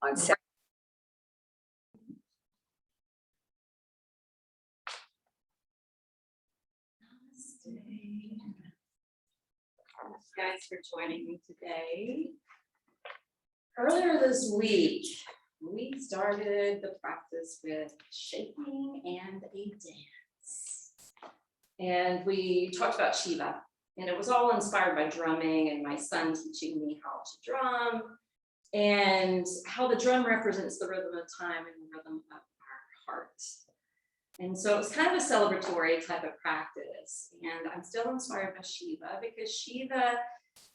on Saturday. Thanks, guys, for joining me today. Earlier this week, we started the practice with shaking and a dance. And we talked about Shiva, and it was all inspired by drumming and my son teaching me how to drum and how the drum represents the rhythm of time and the rhythm of our heart. And so it's kind of a celebratory type of practice. And I'm still inspired by Shiva because Shiva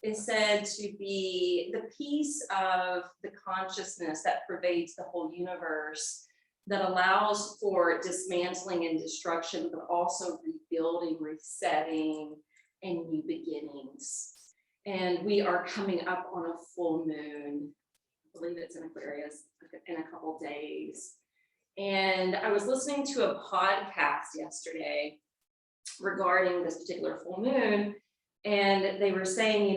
is said to be the piece of the consciousness that pervades the whole universe, that allows for dismantling and destruction, but also rebuilding, resetting, and new beginnings. And we are coming up on a full moon. I believe it's in Aquarius in a couple days. And I was listening to a podcast yesterday regarding this particular full moon, and they were saying,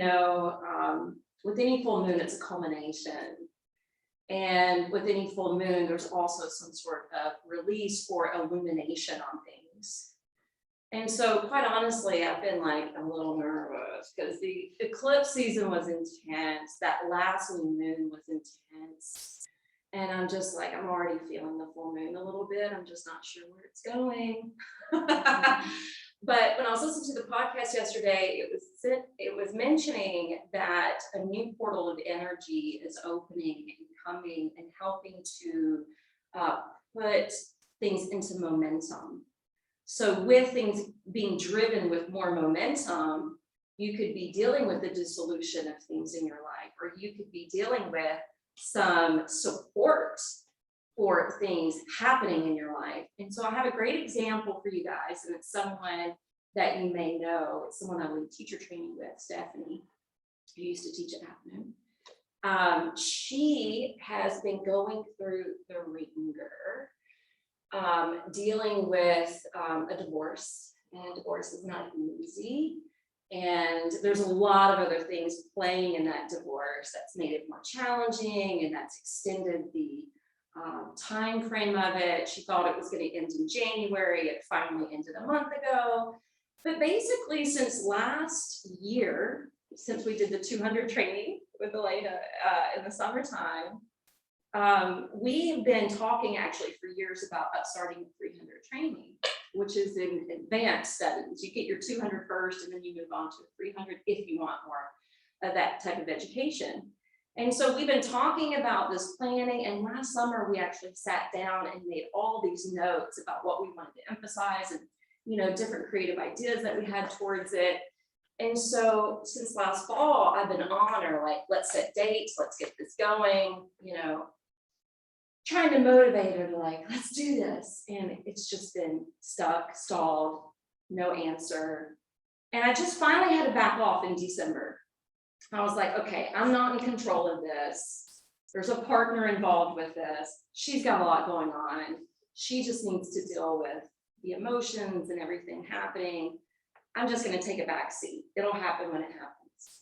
with any full moon, it's a culmination. And with any full moon, there's also some sort of release or illumination on things. And so quite honestly, I've been like a little nervous because the eclipse season was intense. That last new moon was intense. And I'm just like, I'm already feeling the full moon a little bit. I'm just not sure where it's going. But when I was listening to the podcast yesterday, it was mentioning that a new portal of energy is opening and coming and helping to put things into momentum. So with things being driven with more momentum, you could be dealing with the dissolution of things in your life, or you could be dealing with some support for things happening in your life. And so I have a great example for you guys, and it's someone that you may know. It's someone I lead teacher training with, Stephanie, who used to teach at Half Moon. She has been going through the ringer, dealing with a divorce, and divorce is not easy. And there's a lot of other things playing in that divorce that's made it more challenging, and that's extended the time frame of it. She thought it was going to end in January. It finally ended a month ago. But basically, since last year, since we did the 200 training with Elena in the summertime, we've been talking actually for years about starting 300 training, which is in advanced studies. You get your 200 first, and then you move on to 300 if you want more of that type of education. And so we've been talking about this planning, and last summer we actually sat down and made all these notes about what we wanted to emphasize and, different creative ideas that we had towards it. And so since last fall, I've been on her, like, let's set dates, let's get this going, trying to motivate her to like, let's do this. And it's just been stuck, stalled, no answer. And I just finally had to back off in December. I was like, okay, I'm not in control of this. There's a partner involved with this. She's got a lot going on. She just needs to deal with the emotions and everything happening. I'm just going to take a back seat. It'll happen when it happens.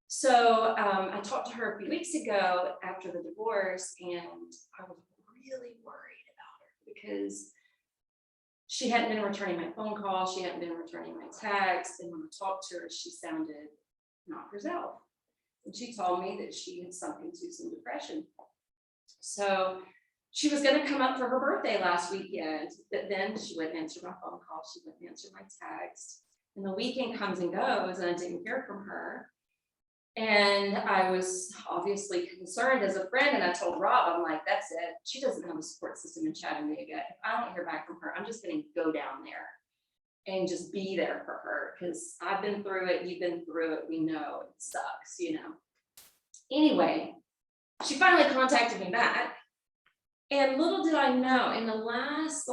So I talked to her a few weeks ago after the divorce, and I was really worried about her because she hadn't been returning my phone call. She hadn't been returning my text. And when I talked to her, she sounded not herself. And she told me that she had sunk into some depression. So she was going to come up for her birthday last weekend, but then she wouldn't answer my phone call. She wouldn't answer my text. And the weekend comes and goes, and I didn't hear from her. And I was obviously concerned as a friend, and I told Rob, I'm like, that's it. She doesn't have a support system in Chattanooga. If I don't hear back from her, I'm just going to go down there and just be there for her, because I've been through it, you've been through it, we know it sucks, Anyway, she finally contacted me back, and little did I know, in the last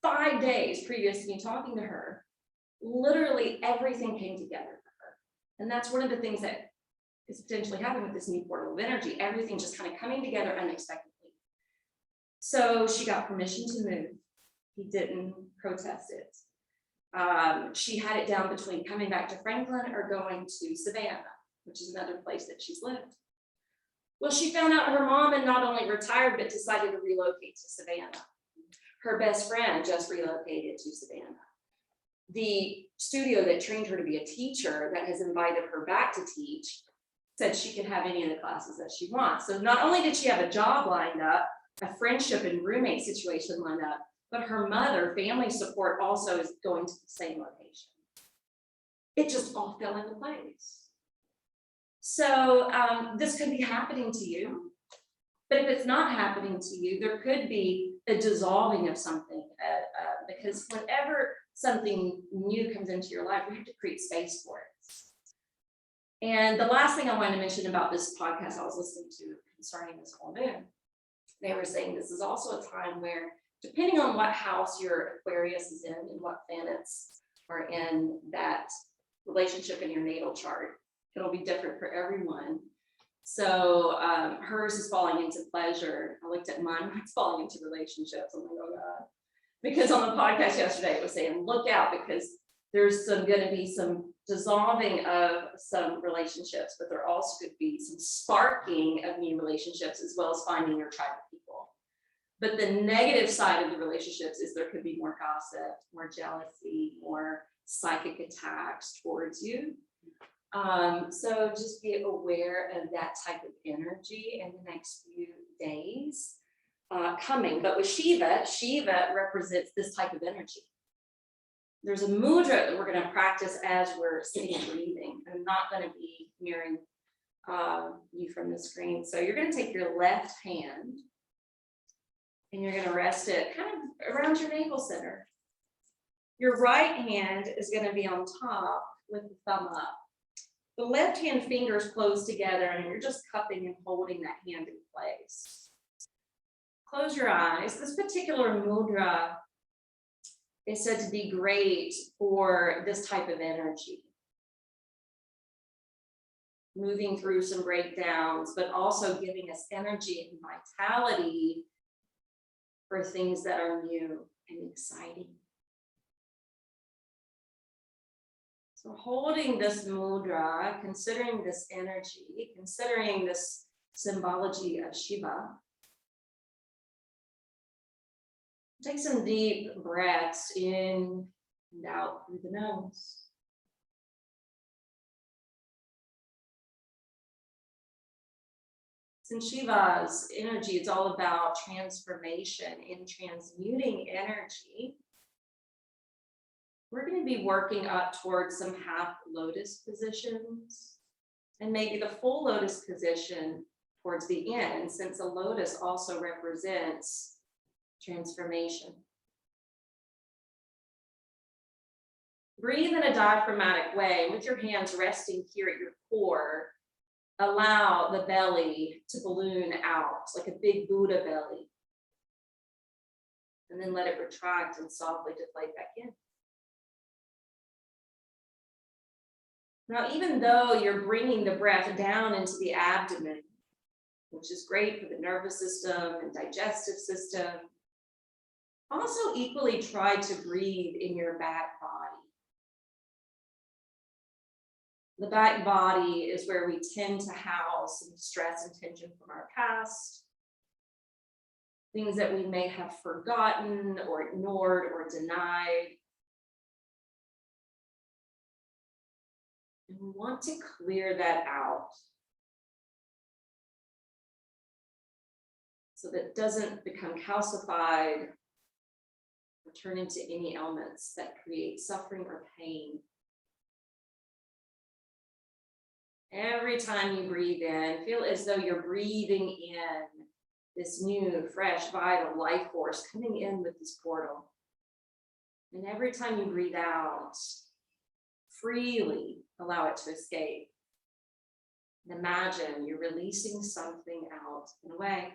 5 days previous to me talking to her, literally everything came together for her. And that's one of the things that is potentially happening with this new portal of energy, everything just kind of coming together unexpectedly. So she got permission to move. He didn't protest it. She had it down between coming back to Franklin or going to Savannah, which is another place that she's lived. Well, she found out her mom had not only retired, but decided to relocate to Savannah. Her best friend just relocated to Savannah. The studio that trained her to be a teacher that has invited her back to teach said she could have any of the classes that she wants. So not only did she have a job lined up, a friendship and roommate situation lined up, but her mother, family support also is going to the same location. It just all fell into place. So this could be happening to you, but if it's not happening to you, there could be a dissolving of something because whenever something new comes into your life, we have to create space for it. And the last thing I wanted to mention about this podcast I was listening to concerning this full moon, they were saying this is also a time where, depending on what house your Aquarius is in and what planets are in that relationship in your natal chart, it'll be different for everyone. So hers is falling into pleasure. I looked at mine, mine's falling into relationships. I'm like, oh God. Because on the podcast yesterday, it was saying, look out, because there's going to be some dissolving of some relationships, but there also could be some sparking of new relationships, as well as finding your tribe of people. But the negative side of the relationships is there could be more gossip, more jealousy, more psychic attacks towards you. So just be aware of that type of energy in the next few days coming. But with Shiva represents this type of energy. There's a mudra that we're going to practice as we're sitting and breathing. I'm not going to be mirroring you from the screen. So you're going to take your left hand and you're going to rest it kind of around your navel center. Your right hand is going to be on top with the thumb up. The left hand fingers close together and you're just cupping and holding that hand in place. Close your eyes. This particular mudra is said to be great for this type of energy. Moving through some breakdowns, but also giving us energy and vitality for things that are new and exciting. So holding this mudra, considering this energy, considering this symbology of Shiva, take some deep breaths in and out through the nose. Since Shiva's energy, it's all about transformation and transmuting energy. We're going to be working up towards some half lotus positions and maybe the full lotus position towards the end, since a lotus also represents transformation. Breathe in a diaphragmatic way with your hands resting here at your core. Allow the belly to balloon out like a big Buddha belly. And then let it retract and softly deflate back in. Now, even though you're bringing the breath down into the abdomen, which is great for the nervous system and digestive system, also equally try to breathe in your back body. The back body is where we tend to house some stress and tension from our past, things that we may have forgotten or ignored or denied. And we want to clear that out so that it doesn't become calcified or turn into any elements that create suffering or pain. Every time you breathe in, feel as though you're breathing in this new, fresh, vital life force coming in with this portal. And every time you breathe out, freely allow it to escape. And imagine you're releasing something out and away.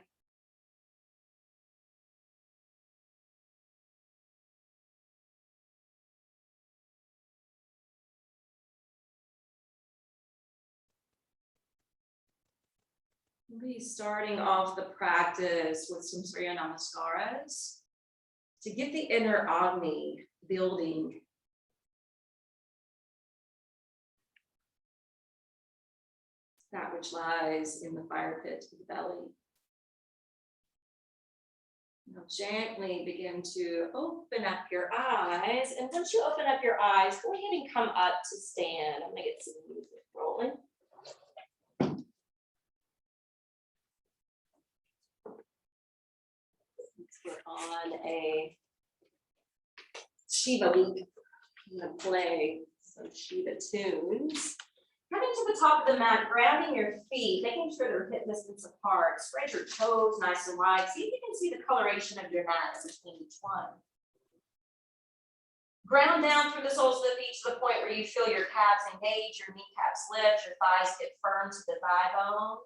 We'll be starting off the practice with some Surya Namaskaras to get the inner Agni building. that which lies in the fire pit of the belly. Now gently begin to open up your eyes. And once you open up your eyes, go ahead and come up to stand. I'm gonna get some music rolling. We're on a Shiva week. I'm gonna play some Shiva tunes. Coming to the top of the mat, grounding your feet, making sure they're hip distance apart. Spread your toes nice and wide. See if you can see the coloration of your mat between each one. Ground down through the soles of the feet to the point where you feel your calves engage, your kneecaps lift, your thighs get firm to the thigh bone.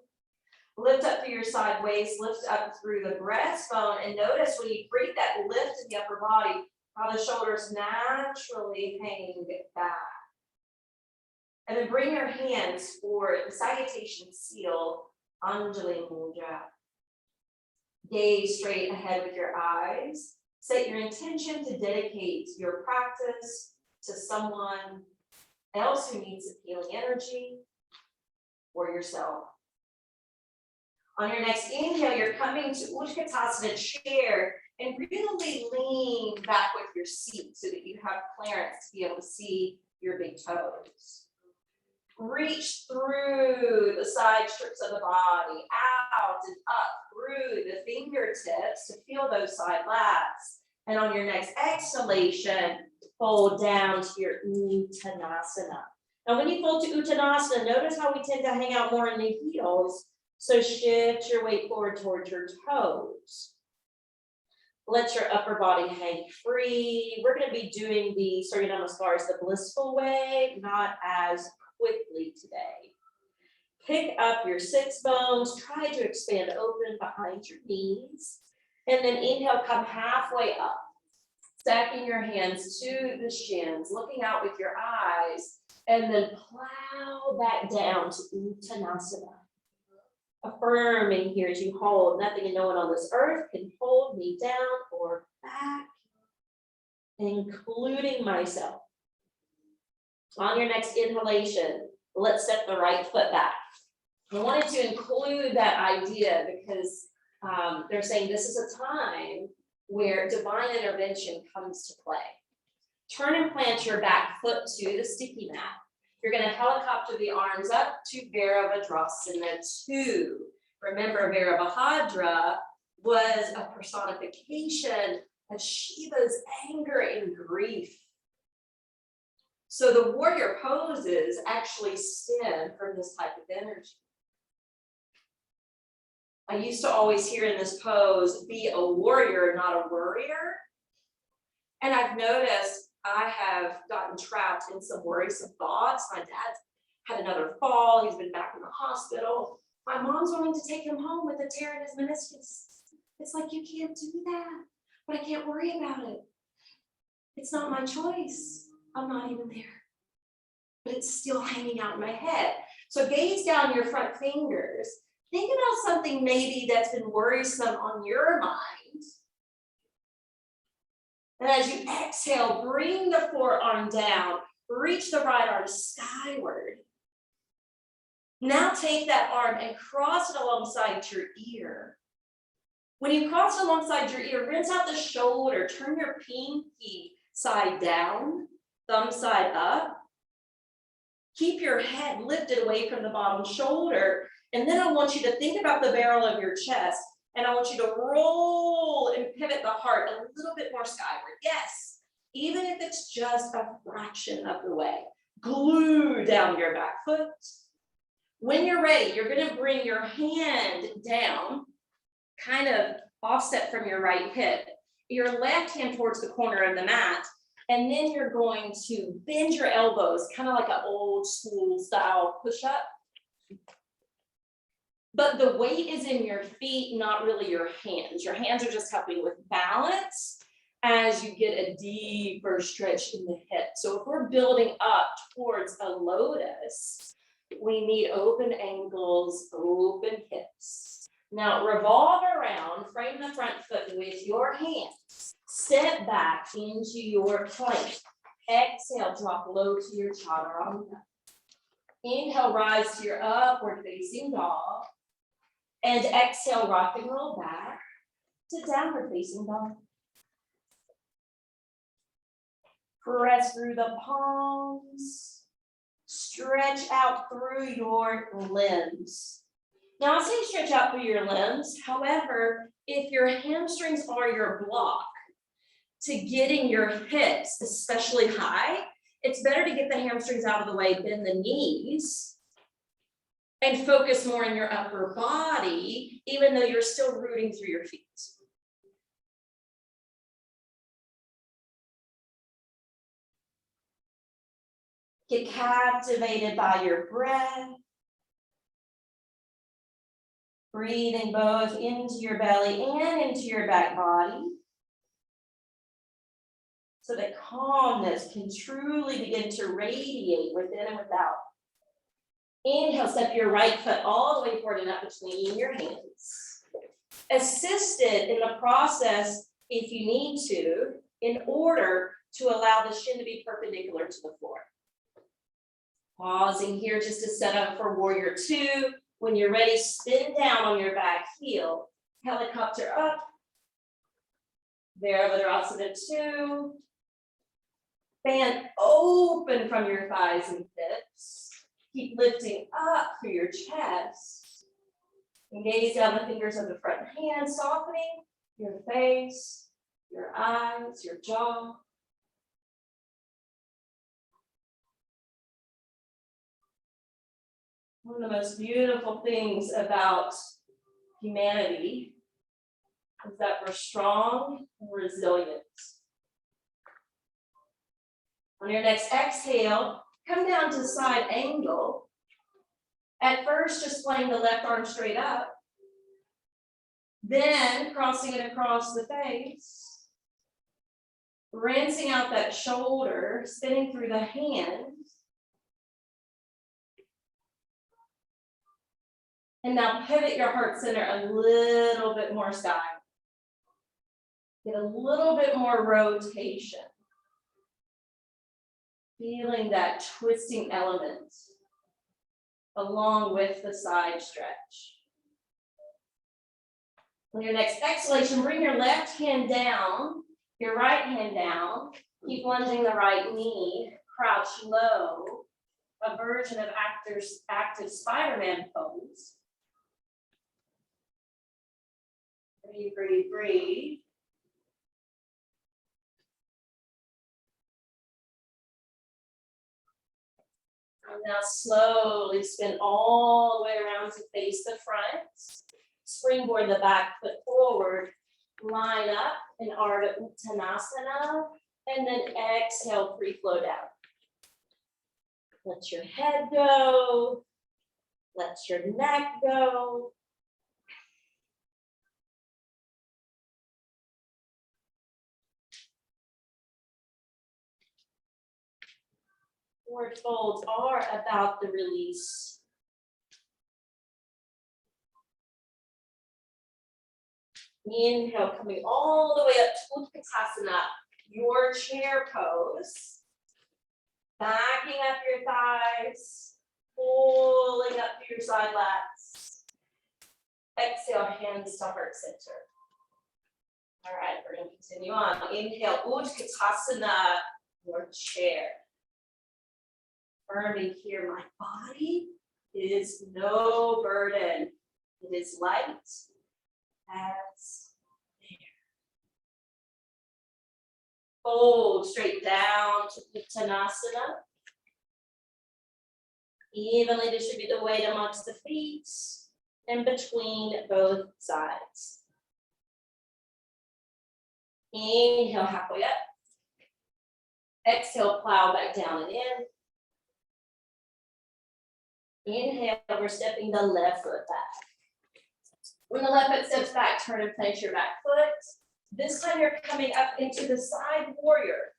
Lift up through your side waist, lift up through the breastbone, and notice when you breathe that lift in the upper body, how the shoulders naturally hang back. And then bring your hands for the salutation seal, Anjali Mudra. Gaze straight ahead with your eyes. Set your intention to dedicate your practice to someone else who needs healing energy or yourself. On your next inhale, you're coming to Utkatasana chair and really lean back with your seat so that you have clearance to be able to see your big toes. Reach through the side strips of the body, out and up through the fingertips to feel those side lats. And on your next exhalation, fold down to your Uttanasana. Now, when you fold to Uttanasana, notice how we tend to hang out more in the heels. So shift your weight forward towards your toes. Let your upper body hang free. We're going to be doing the Surya Namaskars the blissful way, not as quickly today. Pick up your sits bones. Try to expand open behind your knees. And then inhale, come halfway up. Stacking your hands to the shins, looking out with your eyes, and then plow back down to Uttanasana. Affirming here as you hold, nothing and no one on this earth can hold me down or back, including myself. On your next inhalation, let's step the right foot back. I wanted to include that idea because they're saying this is a time where divine intervention comes to play. Turn and plant your back foot to the sticky mat. You're going to helicopter the arms up to Virasana 2. Remember, Virabhadra was a personification of Shiva's anger and grief. So the warrior poses actually stem from this type of energy. I used to always hear in this pose, be a warrior, not a worrier. And I've noticed I have gotten trapped in some worrisome thoughts. My dad's had another fall. He's been back in the hospital. My mom's wanting to take him home with a tear in his meniscus. It's like, you can't do that, but I can't worry about it. It's not my choice. I'm not even there, but it's still hanging out in my head. So gaze down your front fingers. Think about something maybe that's been worrisome on your mind. And as you exhale, bring the forearm down, reach the right arm skyward. Now take that arm and cross it alongside your ear. When you cross it alongside your ear, rinse out the shoulder, turn your pinky side down, thumb side up. Keep your head lifted away from the bottom shoulder. And then I want you to think about the barrel of your chest. And I want you to roll and pivot the heart a little bit more skyward. Yes, even if it's just a fraction of the way. Glue down your back foot. When you're ready, you're going to bring your hand down, kind of offset from your right hip. Your left hand towards the corner of the mat. And then you're going to bend your elbows, kind of like an old school style push-up. But the weight is in your feet, not really your hands. Your hands are just helping with balance as you get a deeper stretch in the hip. So if we're building up towards a lotus, we need open ankles, open hips. Now revolve around, frame the front foot with your hands. Step back into your plank. Exhale, drop low to your chaturanga. Inhale, rise to your upward facing dog. And exhale, rock and roll back to downward facing dog. Press through the palms. Stretch out through your limbs. Now I say stretch out through your limbs. However, if your hamstrings are your block to getting your hips, especially high, it's better to get the hamstrings out of the way, bend the knees, and focus more in your upper body, even though you're still rooting through your feet. Get captivated by your breath. Breathing both into your belly and into your back body, so that calmness can truly begin to radiate within and without. Inhale, step your right foot all the way forward and up between your hands. Assisted in the process, if you need to, in order to allow the shin to be perpendicular to the floor. Pausing here just to set up for warrior two. When you're ready, spin down on your back heel, helicopter up. Virasana 2. Band open from your thighs and hips. Keep lifting up through your chest. And gaze down the fingers of the front hand, softening your face, your eyes, your jaw. One of the most beautiful things about humanity is that we're strong and resilient. On your next exhale, come down to side angle. At first, just playing the left arm straight up. Then crossing it across the face. Rinsing out that shoulder, spinning through the hands. And now pivot your heart center a little bit more sky. Get a little bit more rotation. Feeling that twisting element along with the side stretch. On your next exhalation, bring your left hand down, your right hand down. Keep lunging the right knee, crouch low, a version of active Spider-Man pose. Breathe, breathe, breathe. And now slowly spin all the way around to face the front. Springboard the back foot forward. Line up in Ardha Uttanasana. And then exhale, free flow down. Let your head go. Let your neck go. Forward folds are about the release. Inhale, coming all the way up to Uttanasana, your chair pose. Backing up your thighs, pulling up through your side lats. Exhale, hands to heart center. All right, we're going to continue on. Inhale, Uttanasana, your chair. Affirming here, my body is no burden. It is light as air. Fold straight down to Uttanasana. Evenly distribute the weight amongst the feet and between both sides. Inhale, halfway up. Exhale, plow back down and in. Inhale, we're stepping the left foot back. When the left foot steps back, turn and place your back foot. This time you're coming up into the side warrior.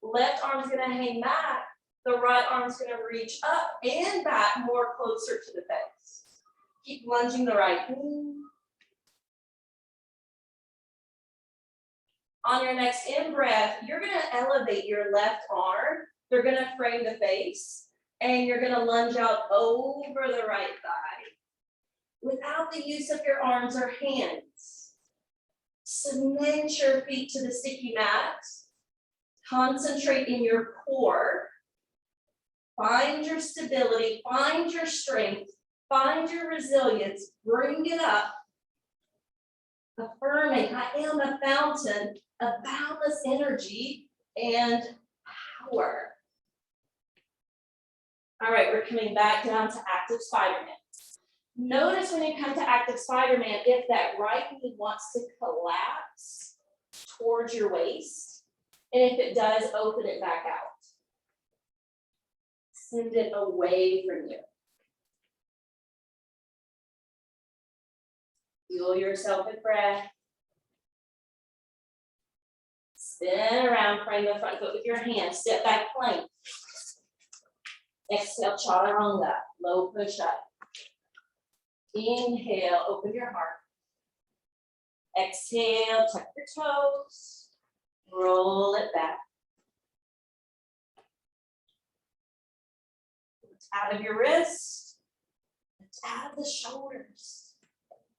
Left arm's gonna hang back. The right arm's gonna reach up and back more closer to the face. Keep lunging the right knee. On your next in-breath, you're gonna elevate your left arm. They're gonna frame the face. And you're gonna lunge out over the right thigh without the use of your arms or hands. Cement your feet to the sticky mat. Concentrate in your core. Find your stability, find your strength, find your resilience, bring it up. Affirming, I am a fountain of boundless energy and power. All right, we're coming back down to active Spider-Man. Notice when you come to active Spider-Man, if that right knee wants to collapse towards your waist, and if it does, open it back out. Send it away from you. Fuel yourself with breath. Spin around, frame the front foot with your hands, step back plank. Exhale, chaturanga, low push up. Inhale, open your heart. Exhale, tuck your toes, roll it back. Out of your wrist, out of the shoulders.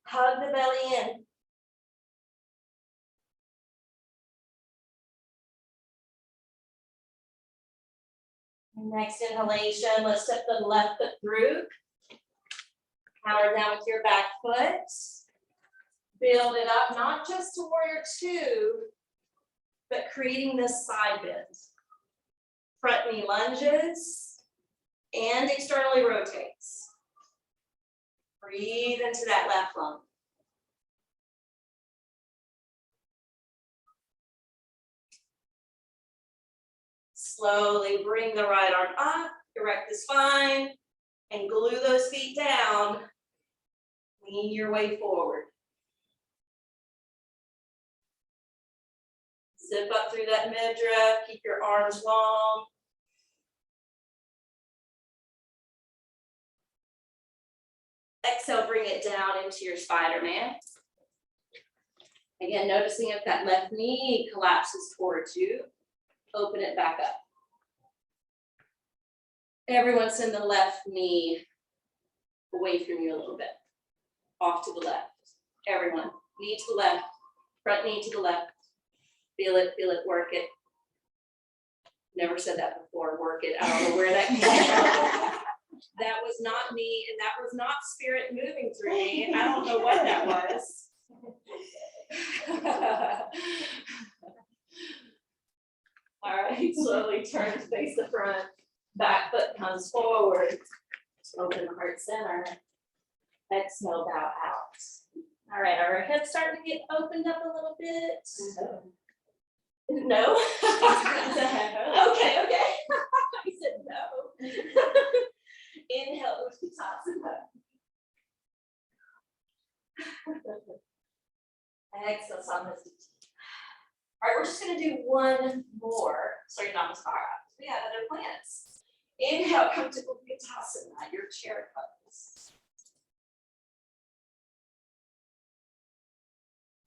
Hug the belly in. Next inhalation, let's step the left foot through. Power down with your back foot. Build it up, not just to warrior two, but creating this side bend. Front knee lunges and externally rotates. Breathe into that left lung. Slowly bring the right arm up, erect the spine, and glue those feet down. Lean your way forward. Zip up through that midriff, keep your arms long. Exhale, bring it down into your Spider-Man. Again, noticing if that left knee collapses towards you, open it back up. Everyone send the left knee away from you a little bit, off to the left. Everyone, knee to the left, front knee to the left. Feel it, work it. Never said that before, work it. I don't know where that came from. That was not me, and that was not spirit moving through me. I don't know what that was. All right, slowly turn to face the front. Back foot comes forward. Open the heart center. Exhale, bow out. All right, our hips starting to get opened up a little bit. No? Okay. I said no. Inhale, Uttanasana. Exhale, Samasthiti. All right, we're just gonna do one more, so you're not inspired. We have other plans. Inhale, come to Uttanasana, your chair pose.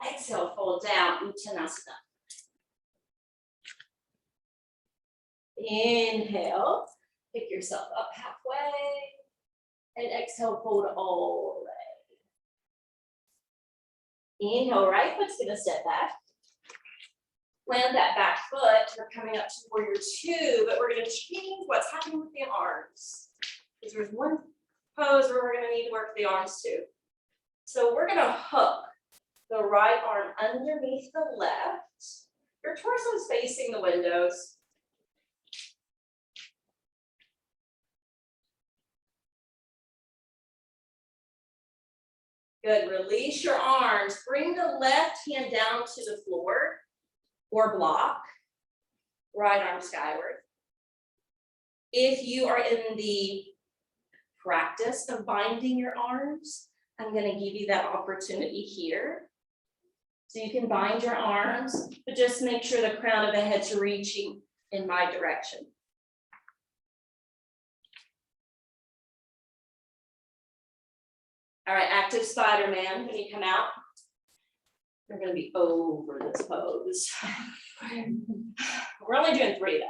Exhale, fold down, Uttanasana. Inhale, pick yourself up halfway, and exhale, fold all the way. Inhale, right foot's gonna step back. Plant that back foot. We're coming up to warrior two, but we're gonna change what's happening with the arms. Because there's one pose where we're gonna need to work the arms too. So we're gonna hook the right arm underneath the left. Your torso is facing the windows. Good, release your arms. Bring the left hand down to the floor or block. Right arm skyward. If you are in the practice of binding your arms, I'm going to give you that opportunity here. So you can bind your arms, but just make sure the crown of the head's reaching in my direction. All right, active Spider-Man, when you come out, we're going to be over this pose. We're only doing 3 though.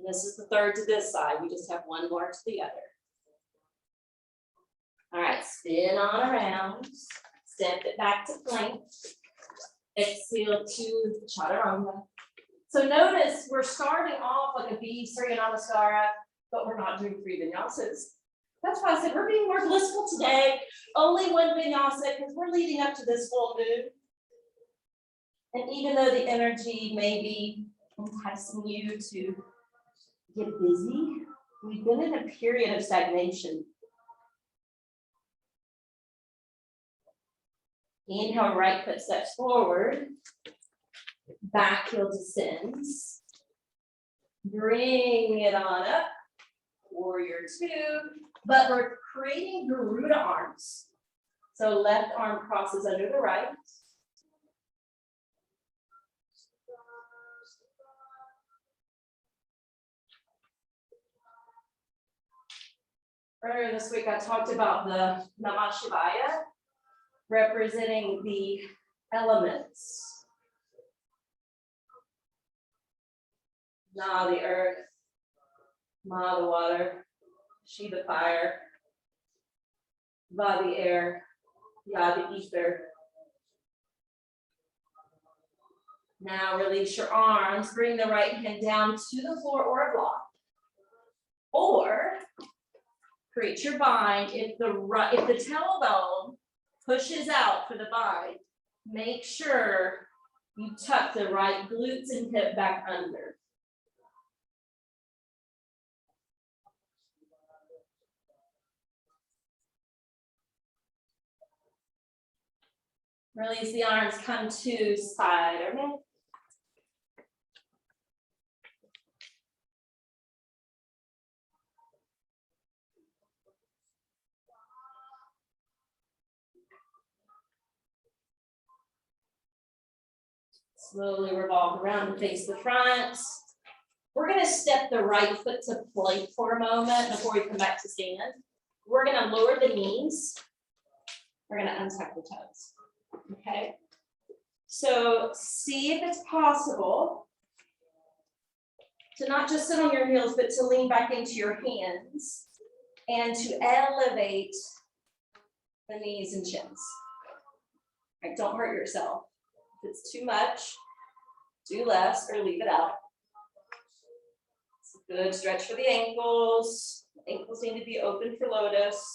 And this is the third to this side. We just have one more to the other. All right, spin on around. Step it back to plank. Exhale to chaturanga. So notice we're starting off like a V, Surya Namaskara, but we're not doing 3 vinyasas. That's why I said we're being more blissful today. Only 1 vinyasa because we're leading up to this full moon. And even though the energy may be enticing you to get busy, we've been in a period of stagnation. Inhale, right foot steps forward. Back heel descends. Bring it on up. Warrior 2. But we're creating Garuda arms. So left arm crosses under the right. Earlier this week, I talked about the Namah Shivaya, representing the elements. Na, the earth, Ma, the water, Shi, the fire, Va, the air, Ya, the ether. Now release your arms, bring the right hand down to the floor or a block. Or create your bind. If the tailbone pushes out for the bind, make sure you tuck the right glutes and hip back under. Release the arms, come to spider. Slowly revolve around and face the front. We're going to step the right foot to plank for a moment before we come back to stand. We're going to lower the knees. We're going to untuck the toes. Okay. So see if it's possible to not just sit on your heels, but to lean back into your hands and to elevate the knees and chins. All right, don't hurt yourself. If it's too much, do less or leave it out. It's a good stretch for the ankles. The ankles need to be open for Lotus.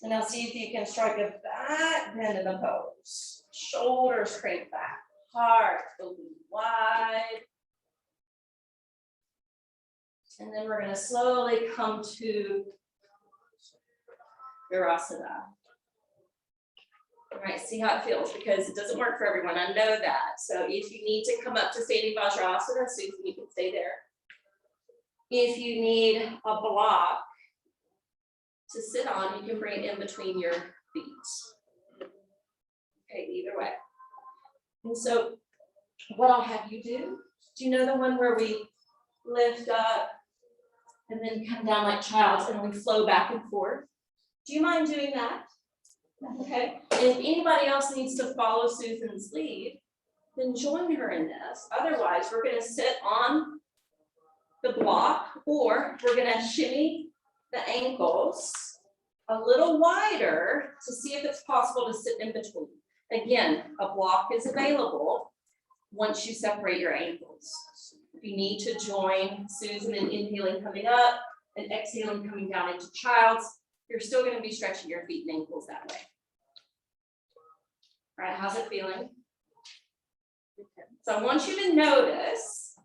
And now see if you can strike a back bend in the pose. Shoulders crank back, heart open wide. And then we're going to slowly come to Virasana. All right, see how it feels, because it doesn't work for everyone. I know that. So if you need to come up to standing Vajrasana, Susan, you can stay there. If you need a block to sit on, you can bring it in between your feet. Okay, either way. And so what I'll have you do you know the one where we lift up and then come down like child's and we flow back and forth? Do you mind doing that? Okay, and if anybody else needs to follow Susan's lead, then join her in this. Otherwise, we're gonna sit on the block, or we're gonna shimmy the ankles a little wider to see if it's possible to sit in between. Again, a block is available once you separate your ankles. If you need to join Susan in inhaling coming up and exhaling coming down into child's, you're still going to be stretching your feet and ankles that way. All right, how's it feeling? So I want you to notice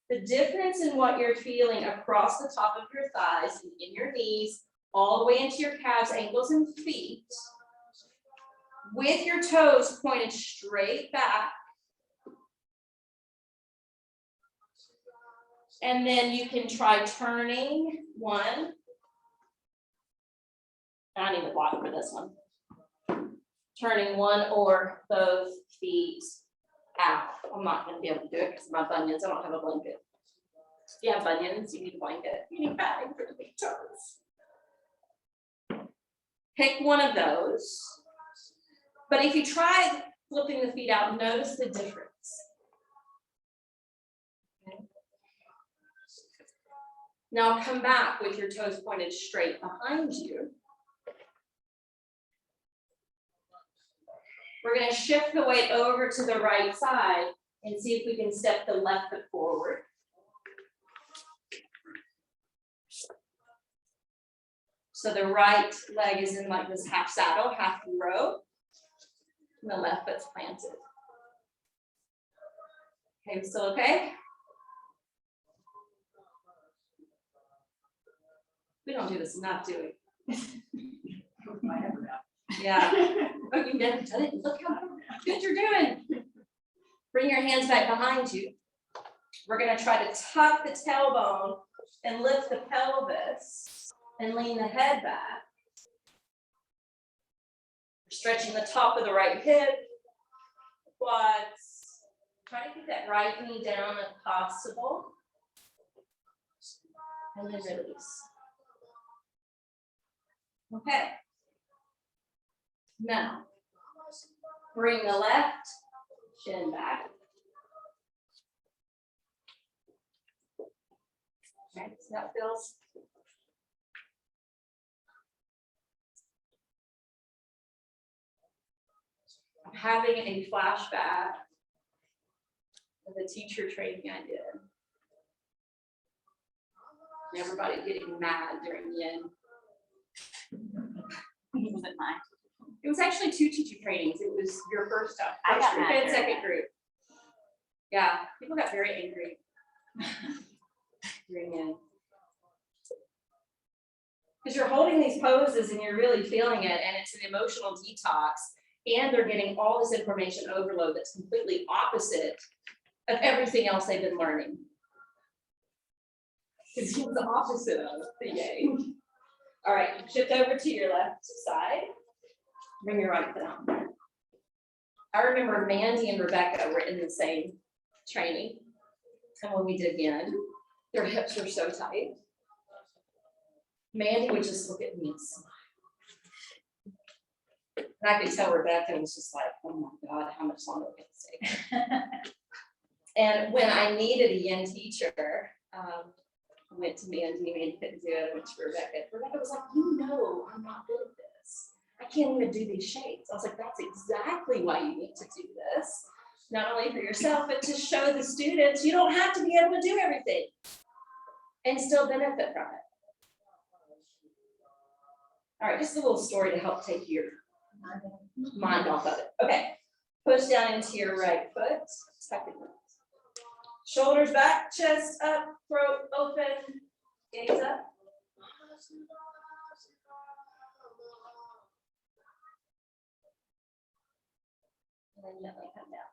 the difference in what you're feeling across the top of your thighs and in your knees, all the way into your calves, ankles, and feet, with your toes pointed straight back. And then you can try turning one. I need a block for this one. Turning one or both feet out. I'm not going to be able to do it because of my bunions. I don't have a blanket. If you have bunions, you need a blanket. You need padding for the big toes. Pick one of those. But if you try flipping the feet out, notice the difference. Now come back with your toes pointed straight behind you. We're going to shift the weight over to the right side and see if we can step the left foot forward. So the right leg is in like this half saddle, half row, and the left foot's planted. Okay, still okay? We don't do this enough, do we? Yeah. Oh, you've never done it. Look how good you're doing. Bring your hands back behind you. We're going to try to tuck the tailbone and lift the pelvis and lean the head back. We're stretching the top of the right hip, quads. Try to get that right knee down if possible. And then release. Okay. Now, bring the left shin back. Okay, so that feels. I'm having a flashback of the teacher training I did. And everybody getting mad during the end. Was it mine? It was actually 2 teacher trainings. It was your first up, I got first group mad and during second that. group. Yeah, people got very angry during the end. Because you're holding these poses and you're really feeling it, and it's an emotional detox, and they're getting all this information overload that's completely opposite of everything else they've been learning. It's the opposite of the yang. All right, shift over to your left side. Bring your right foot on. I remember Mandy and Rebecca were in the same training. And when we did yin, their hips were so tight. Mandy would just look at me and smile. And I could tell Rebecca was just like, oh my God, how much longer can it take? And when I needed a yin teacher, I went to Mandy couldn't do it. I went to Rebecca. Rebecca was like, you know, I'm not good at this. I can't even do these shapes. I was like, that's exactly why you need to do this. Not only for yourself, but to show the students you don't have to be able to do everything and still benefit from it. All right, just a little story to help take your mind off of it. Okay, push down into your right foot. Tuck it in. Shoulders back, chest up, throat open, gaze up. And then gently come down.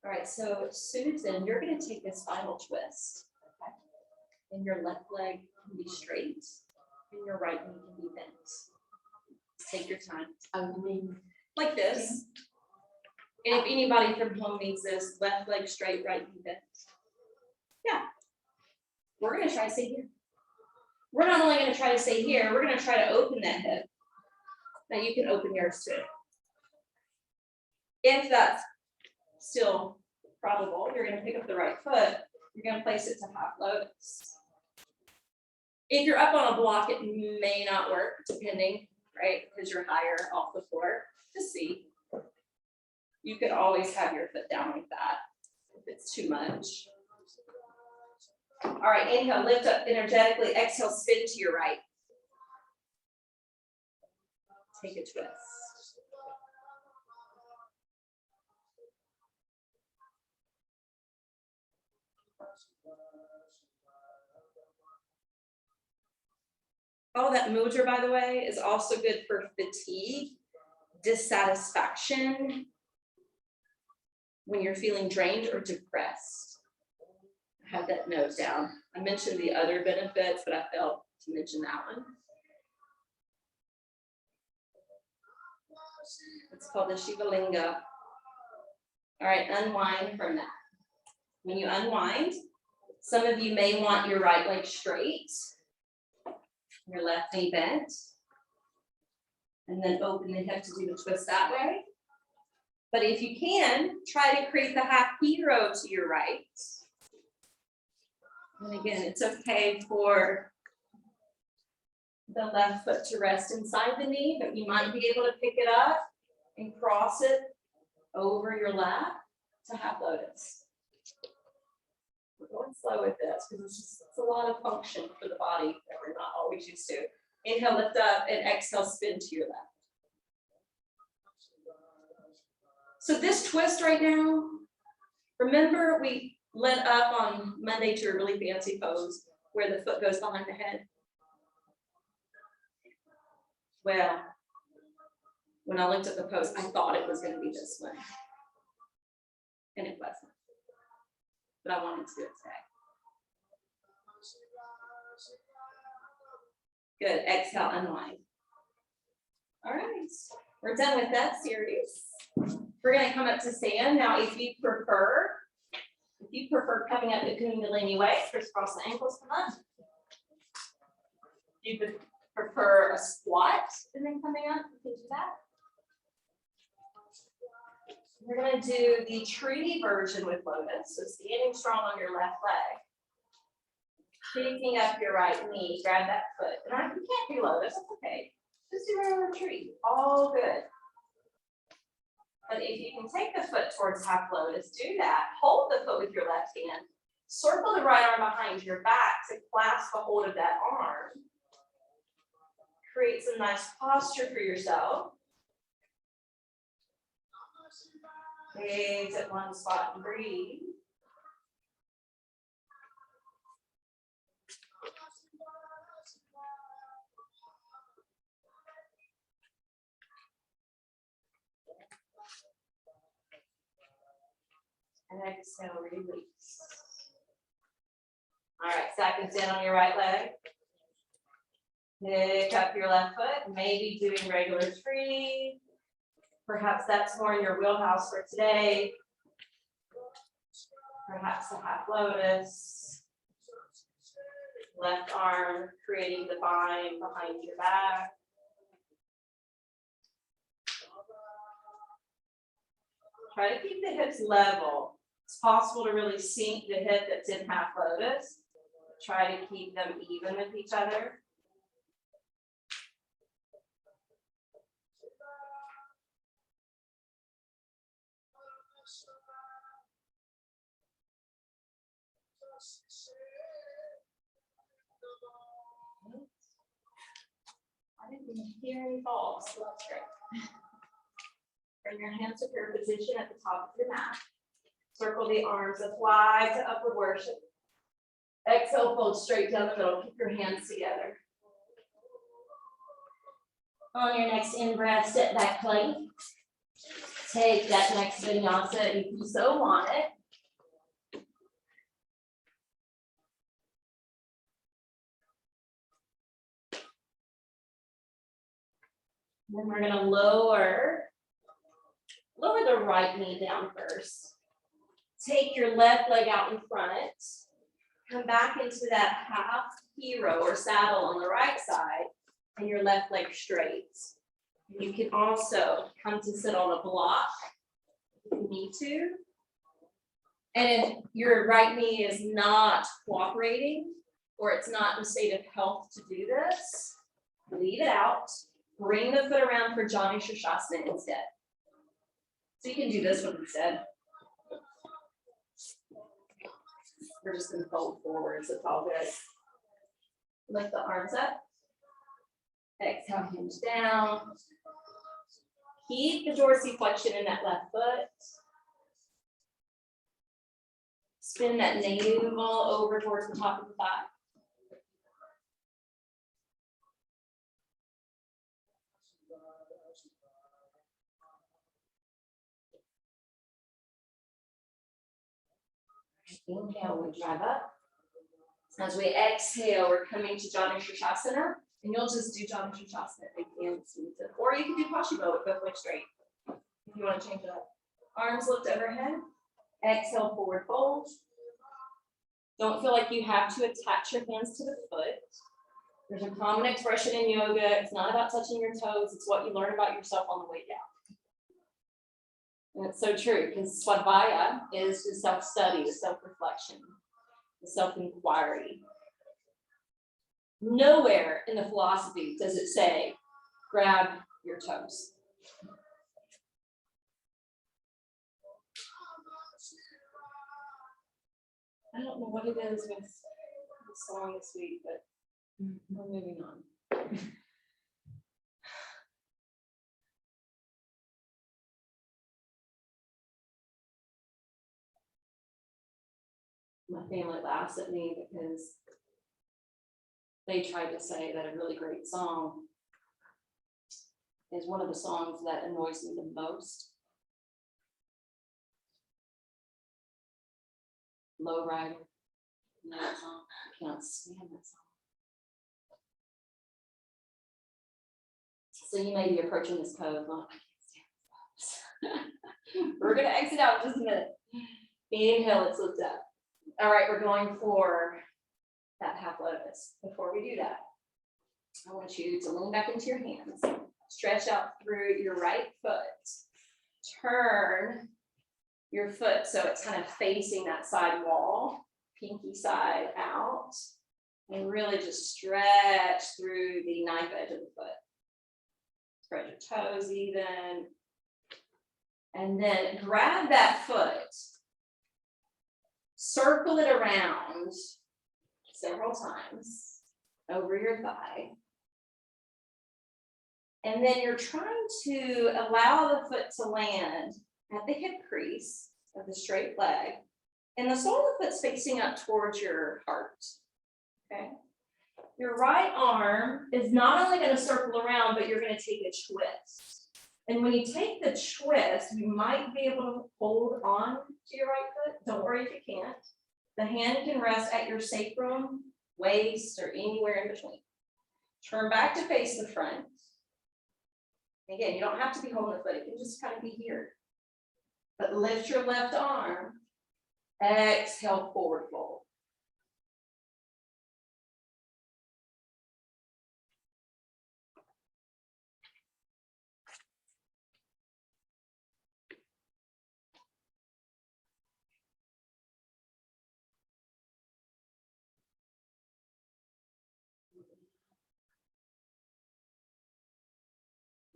All right, so Susan, you're going to take this final twist. Okay? And your left leg can be straight, and your right knee can be bent. Take your time. Like this. And if anybody from home needs this, left leg straight, right knee bent. Yeah. We're going to try to stay here. We're not only going to try to stay here, we're going to try to open that hip. Now you can open yours too. If that's still probable, you're going to pick up the right foot. You're going to place it to half lotus. If you're up on a block, it may not work, depending, right? Because you're higher off the floor. Just see. You could always have your foot down like that if it's too much. All right, inhale, lift up energetically. Exhale, spin to your right. Take a twist. Oh, that mudra, by the way, is also good for fatigue, dissatisfaction, when you're feeling drained or depressed. I have that note down. I mentioned the other benefits, but I failed to mention that one. It's called the Shiva Linga. All right, unwind from that. When you unwind, some of you may want your right leg straight, your left knee bent, and then open the hip to do the twist that way. But if you can, try to create the half hero to your right. And again, it's okay for the left foot to rest inside the knee, but you might be able to pick it up and cross it over your lap to half lotus. We're going slow with this because it's a lot of function for the body that we're not always used to. Inhale, lift up, and exhale, spin to your left. So this twist right now, remember we led up on Monday to a really fancy pose where the foot goes behind the head? Well, when I looked at the pose, I thought it was going to be this one. And it wasn't. But I wanted to do it today. Good. Exhale, unwind. All right. We're done with that series. We're going to come up to stand. Now, if you prefer coming up the kundalini way, crisscross the ankles, come up. You could prefer a squat and then coming up, you can do that. We're going to do the tree version with Lotus. So standing strong on your left leg. Picking up your right knee, grab that foot. And you can't do Lotus, that's okay. Just do regular tree, all good. But if you can take the foot towards half Lotus, do that. Hold the foot with your left hand. Circle the right arm behind your back to clasp a hold of that arm. Create some nice posture for yourself. Gaze at one spot and breathe. And exhale, release. All right, second stand on your right leg. Pick up your left foot, maybe doing regular tree. Perhaps that's more in your wheelhouse for today. Perhaps a half lotus. Left arm creating the bind behind your back. Try to keep the hips level. It's possible to really sink the hip that's in half lotus. Try to keep them even with each other. I didn't hear any falls, so that's great. Bring your hands to prayer position at the top of your mat. Circle the arms, apply to upward worship. Exhale, fold straight down the middle. Keep your hands together. On your next in-breath, step back plank. Take that next vinyasa if you so want it. Then we're going to lower the right knee down first. Take your left leg out in front. Come back into that half hero or saddle on the right side and your left leg straight. You can also come to sit on a block if you need to. And if your right knee is not cooperating or it's not in a state of health to do this, leave it out. Bring the foot around for Jani Shirshasana instead. So you can do this one instead. We're just going to fold forwards. It's all good. Lift the arms up. Exhale, hinge down. Keep the dorsiflexion in that left foot. Spin that navel over towards the top of the thigh. Inhale, we drive up. As we exhale, we're coming to Jani Shirshasana, and you'll just do Jani Shirshasana again, or you can do Pashibo with both legs straight if you want to change it up. Arms lift overhead. Exhale, forward fold. Don't feel like you have to attach your hands to the foot. There's a common expression in yoga. It's not about touching your toes. It's what you learn about yourself on the way down. And it's so true because Swadhyaya is the self-study, the self-reflection. the self-inquiry. Nowhere in the philosophy does it say, grab your toes. I don't know what it is with the song this week, but we're moving on. My family laughs at me because they tried to say that a really great song is one of the songs that annoys me the most. Lowrider. You know that song? I cannot stand that song. So you may be approaching this code. Well, I can't stand this. We're gonna exit out in just a minute. Inhale, let's lift up. All right, we're going for that half lotus. Before we do that, I want you to lean back into your hands, stretch out through your right foot, turn your foot so it's kind of facing that side wall, pinky side out, and really just stretch through the knife edge of the foot. Spread your toes even, and then grab that foot, circle it around several times over your thigh. And then you're trying to allow the foot to land at the hip crease of the straight leg. And the sole of the foot's facing up towards your heart. Okay. Your right arm is not only going to circle around, but you're going to take a twist. And when you take the twist, you might be able to hold on to your right foot. Don't worry if you can't. The hand can rest at your sacrum, waist, or anywhere in between. Turn back to face the front. Again, you don't have to be holding the foot. It can just kind of be here. But lift your left arm. Exhale, forward fold.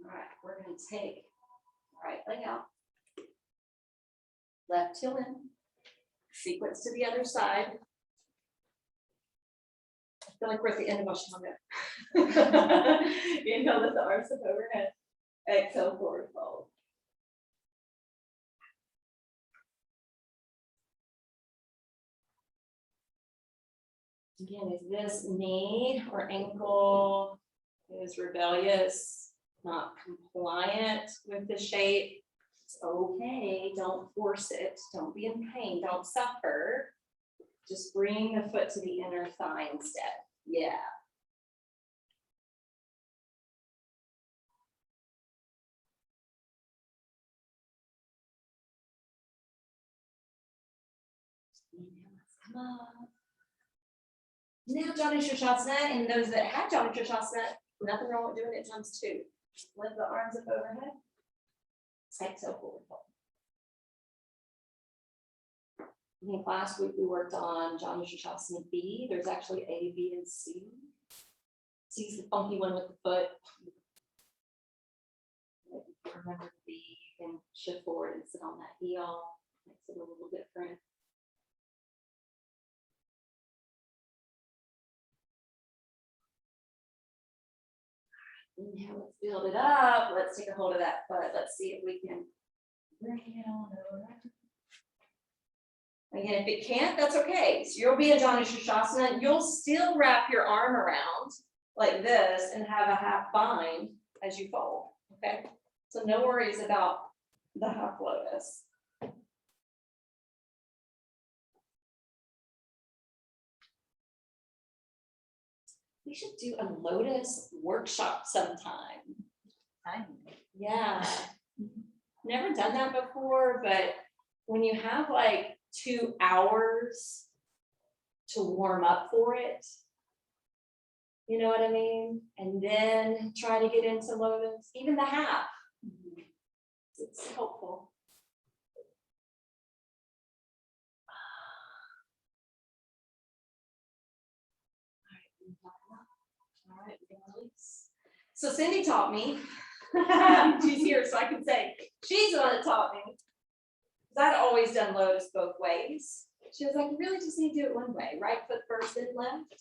All right, we're going to take right leg out, left heel in, sequence to the other side. I feel like we're at the end of Ashtanga. Inhale, lift the arms up overhead. Exhale, forward fold. Again, is this knee or ankle is rebellious, not compliant with the shape? It's okay, don't force it, don't be in pain, don't suffer. Just bring the foot to the inner thigh instead. Yeah. Come on. Now Janu Shirshasana, and those that have Janu Shirshasana, nothing wrong with doing it times 2. Lift the arms up overhead. Exhale, forward fold. I think last week we worked on Janu Shirshasana B. There's actually A, B, and C. C's the funky one with the foot. If you remember the B, you can shift forward and sit on that heel. Makes it a little different. Inhale, let's build it up. Let's take a hold of that foot. Let's see if we can bring it on over. Again, if it can't, that's okay. So you'll be in Janu Shirshasana. You'll still wrap your arm around like this and have a half bind as you fold. Okay. So no worries about the half lotus. We should do a lotus workshop sometime. Yeah. Never done that before, but when you have like 2 hours to warm up for it, you know what I mean? And then try to get into lotus, even the half. It's helpful. All right, we're gonna release. So Cindy taught me. She's here, so I can say she's the one that taught me. Because I'd always done Lotus both ways. She was like, you really just need to do it one way, right foot first, then left.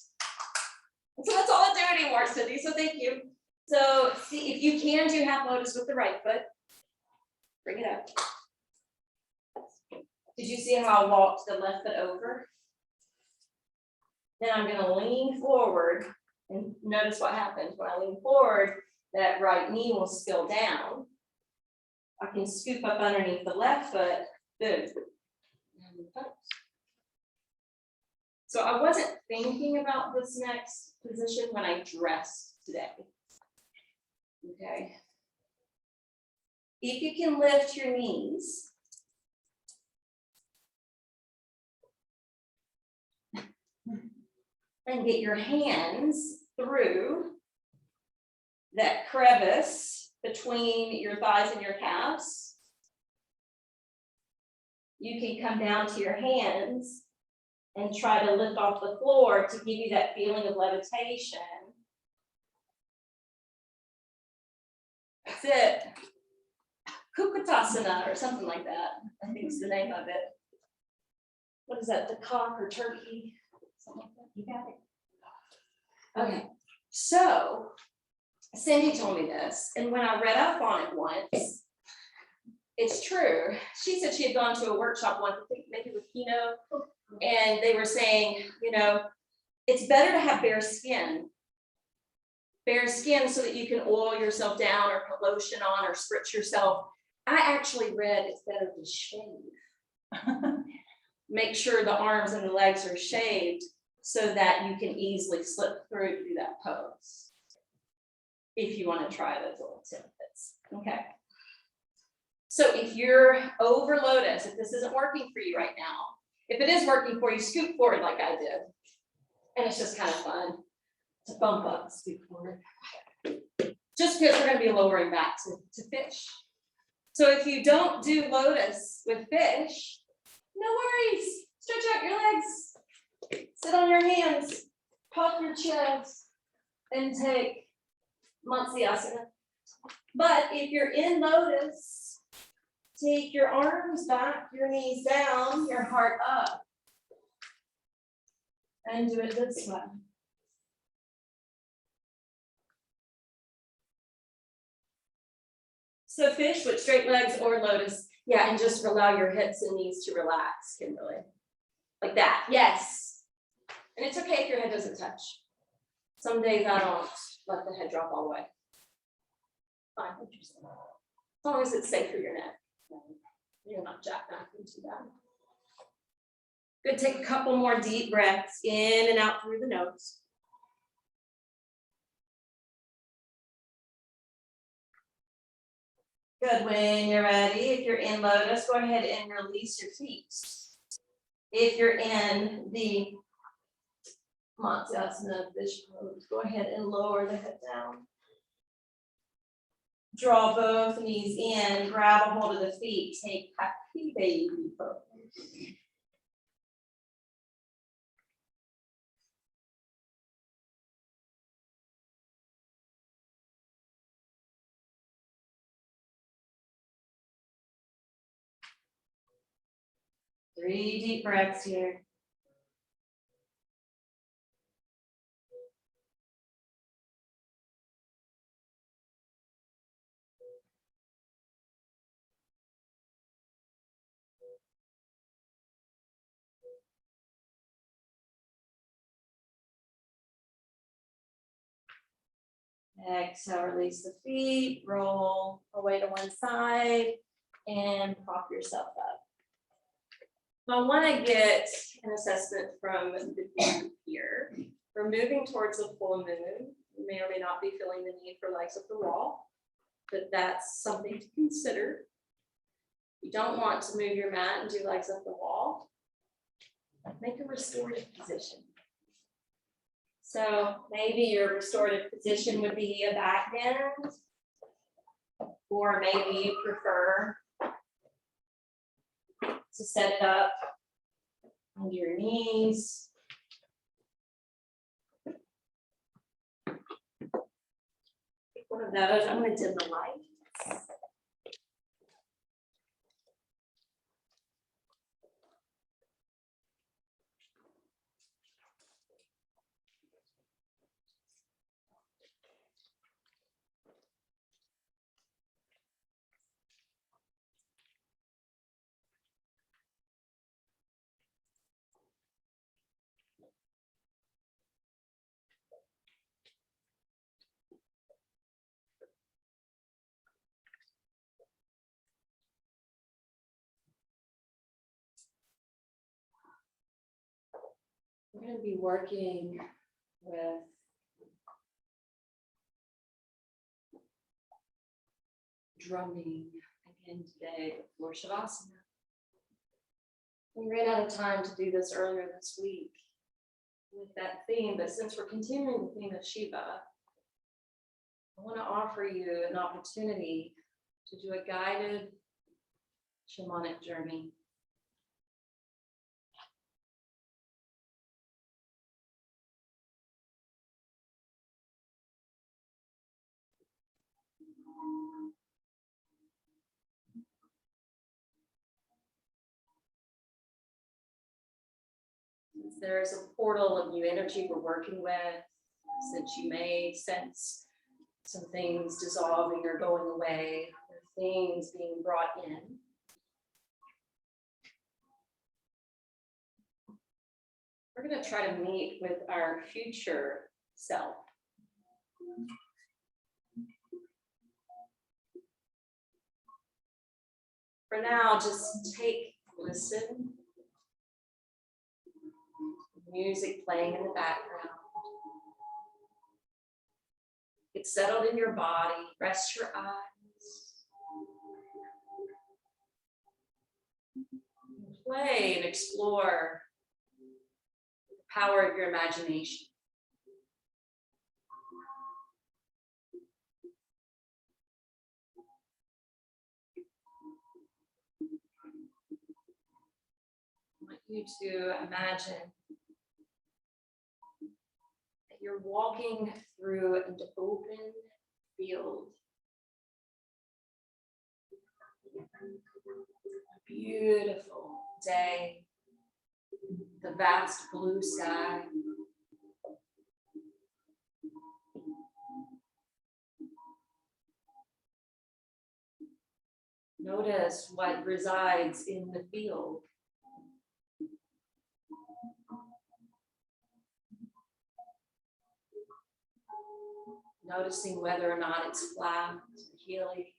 And so that's all I do anymore, Cindy. So thank you. So see if you can do half Lotus with the right foot. Bring it up. Did you see how I walked the left foot over? Then I'm going to lean forward and notice what happens when I lean forward. That right knee will spill down. I can scoop up underneath the left foot. Boom. So I wasn't thinking about this next position when I dressed today. Okay. If you can lift your knees. And get your hands through that crevice between your thighs and your calves. You can come down to your hands and try to lift off the floor to give you that feeling of levitation. That's it. Kukutasana or something like that, I think is the name of it. What is that, the cock or turkey? Something like that. You got it. Okay, so Cindy told me this, and when I read up on it once, it's true. She said she had gone to a workshop once, I think maybe with Kino, and they were saying, you know, it's better to have bare skin so that you can oil yourself down or put lotion on or spritz yourself. I actually read it's better to shave. Make sure the arms and the legs are shaved so that you can easily slip through that pose. If you want to try those little tidbits. Okay. So if you're over Lotus, if this isn't working for you right now, if it is working for you, scoop forward like I did. And it's just kind of fun to bump up, scoop forward. Just because we're going to be lowering back to fish. So if you don't do Lotus with fish, no worries. Stretch out your legs. Sit on your hands. Puff your chest. And take Matsyasana. But if you're in Lotus, take your arms back, your knees down, your heart up. And do it this way. So fish with straight legs or Lotus. Yeah, and just allow your hips and knees to relax, Kimberly. Like that, yes. And it's okay if your head doesn't touch. Some days I don't let the head drop all the way. Fine, interesting. As long as it's safe for your neck. You're not jackknifing too bad. Good, take a couple more deep breaths in and out through the nose. Good, when you're ready, if you're in Lotus, go ahead and release your feet. If you're in the Matsyasana fish pose, go ahead and lower the head down. Draw both knees in, grab a hold of the feet, take happy baby pose. Three deep breaths here. Exhale, release the feet, roll away to one side, and prop yourself up. I want to get an assessment from the group here. We're moving towards the full moon. You may or may not be feeling the need for legs up the wall, but that's something to consider. You don't want to move your mat and do legs up the wall. Make a restorative position. So maybe your restorative position would be a back bend, or maybe you prefer to set it up under your knees. One of those, I'm gonna dim the light. We're going to be working with drumming again today for Shavasana. We ran out of time to do this earlier this week with that theme, but since we're continuing the theme of Shiva, I want to offer you an opportunity to do a guided shamanic journey. Since there's a portal of new energy we're working with, since you may sense some things dissolving or going away, or things being brought in, we're going to try to meet with our future self. For now, just listen. Music playing in the background. Get settled in your body, rest your eyes. Play and explore the power of your imagination. I want you to imagine that you're walking through an open field. A beautiful day, the vast blue sky. Notice what resides in the field. Noticing whether or not it's flat or hilly.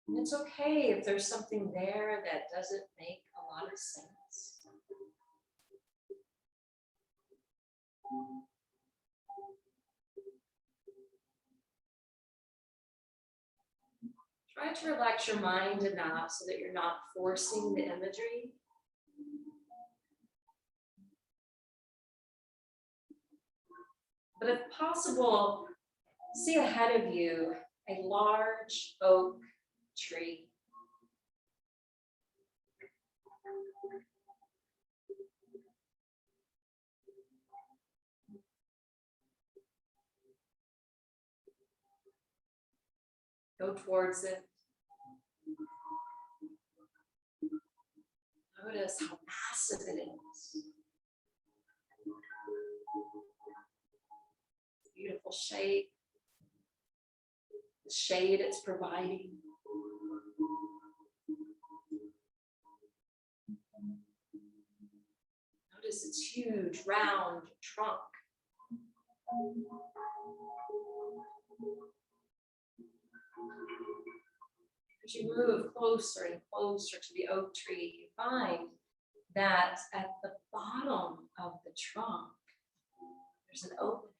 And it's okay if there's something there that doesn't make a lot of sense. Try to relax your mind enough so that you're not forcing the imagery. But if possible, see ahead of you a large oak tree. Go towards it. Notice how massive it is. Beautiful shape. The shade it's providing. Notice its huge, round trunk. As you move closer and closer to the oak tree, you find that at the bottom of the trunk, there's an opening.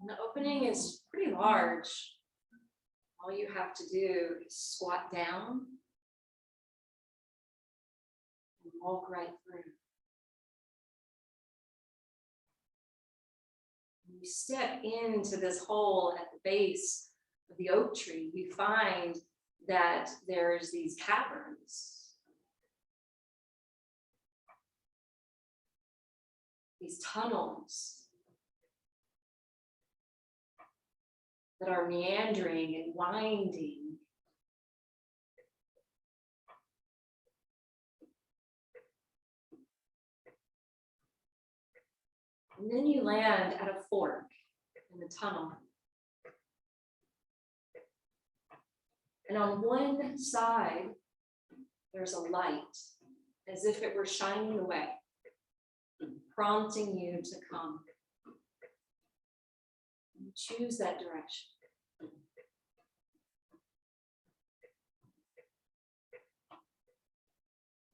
And the opening is pretty large. All you have to do is squat down and walk right through. you step into this hole at the base of the oak tree, you find that there's these caverns, these tunnels that are meandering and winding. And then you land at a fork in the tunnel. And on one side, there's a light, as if it were shining away, prompting you to come. You choose that direction.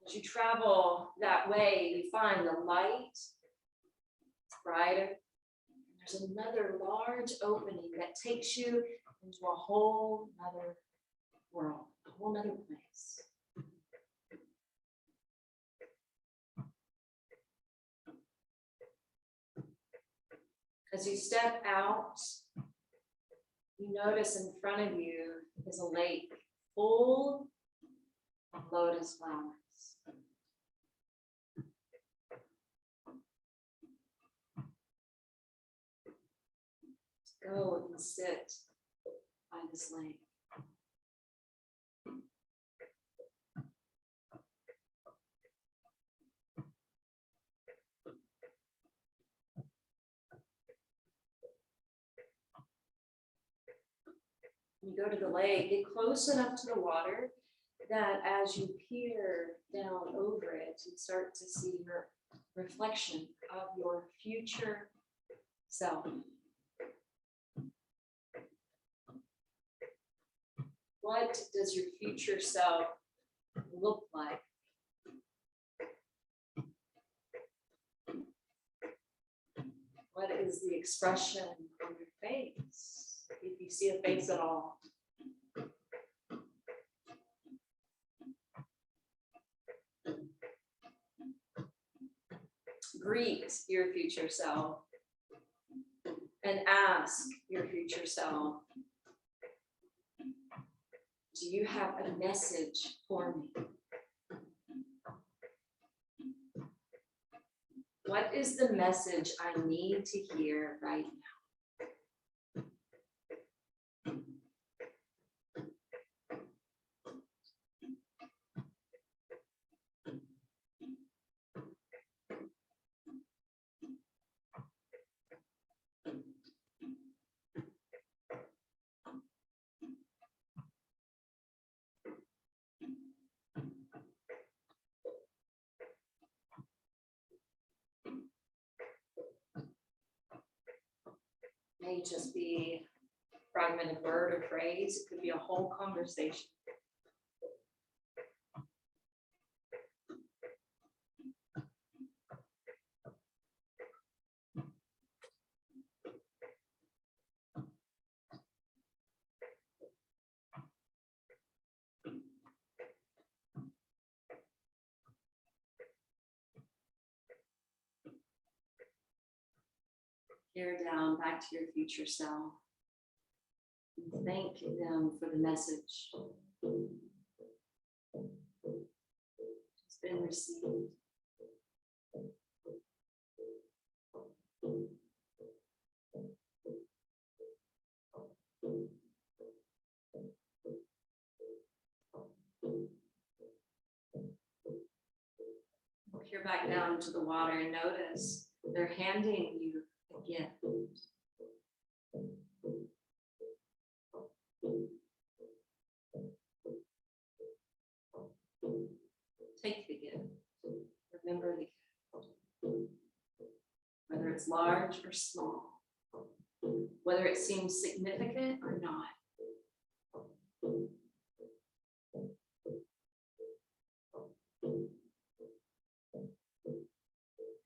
As you travel that way, you find the light brighter. There's another large opening that takes you into a whole other world, a whole other place. As you step out, you notice in front of you is a lake full of lotus flowers. Go and sit by this lake. You go to the lake, get close enough to the water that as you peer down over it, you start to see your reflection of your future self. What does your future self look like? What is the expression on your face, if you see a face at all? Greet your future self and ask your future self, do you have a message for me? What is the message I need to hear right now? May just be a fragmented word or phrase. It could be a whole conversation. Peer down back to your future self. And thank them for the message it's been received. Peer back down to the water and notice they're handing you a gift. Take the gift. Remember the gift. Whether it's large or small, whether it seems significant or not.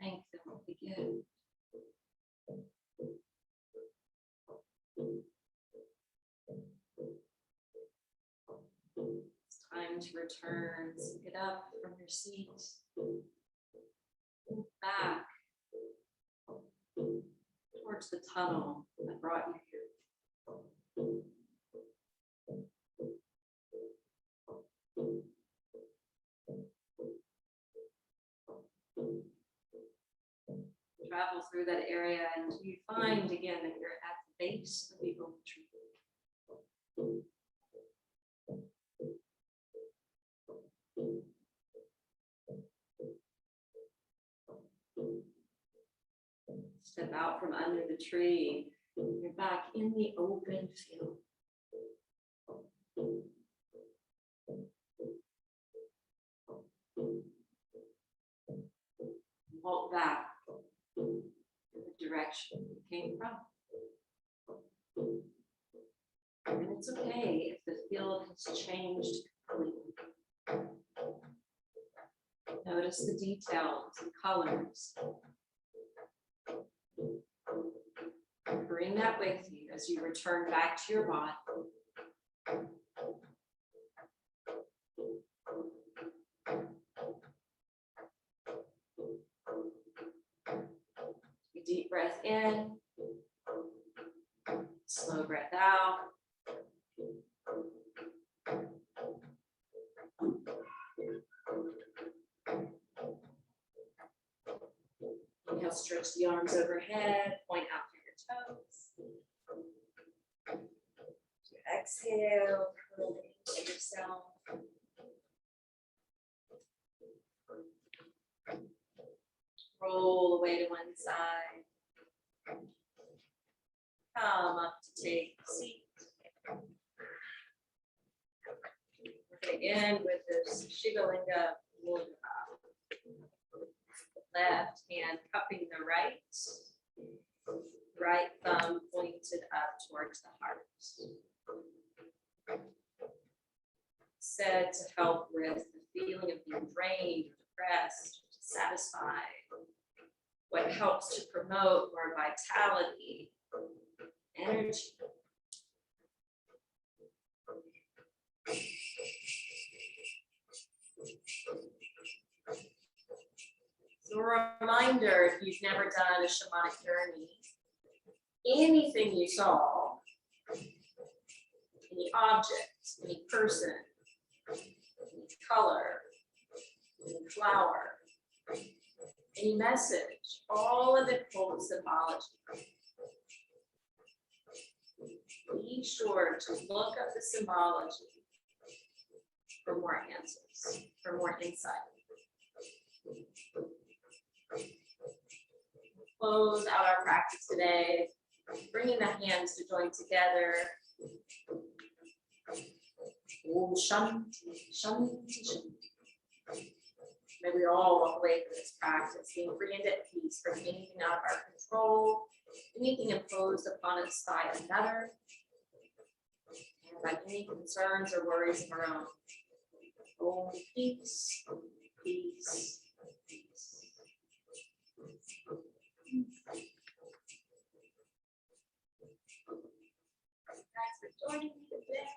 Thank them for the gift. It's time to return. So get up from your seat. Move back towards the tunnel that brought you here. Travel through that area and you find again that you're at the base of the oak tree. Step out from under the tree. You're back in the open field. Walk back in the direction you came from. And it's okay if the field has changed completely. Notice the details and colors. Bring that with you as you return back to your body. A deep breath in, slow breath out. Inhale, stretch the arms overhead, point out through your toes. Exhale, curl into yourself. Roll away to one side. Come up to take a seat. We're going to end with this Shivalinga Mudra. Left hand cupping the right thumb pointed up towards the heart. Said to help with the feeling of being drained, depressed, dissatisfied. What helps to promote more vitality, energy. So a reminder, if you've never done a shamanic journey, anything you saw, any object, any person, any color, any flower, any message, all of it holds symbology. Be sure to look up the symbology for more answers, for more insight. Close out our practice today, bringing the hands to join together. Om Shanti, Shanti, Shanti. May we all walk away from this practice being free and at peace from anything out of our control, anything imposed upon us by another, and by any concerns or worries of our own. Om peace, peace, peace. Thanks for joining me today.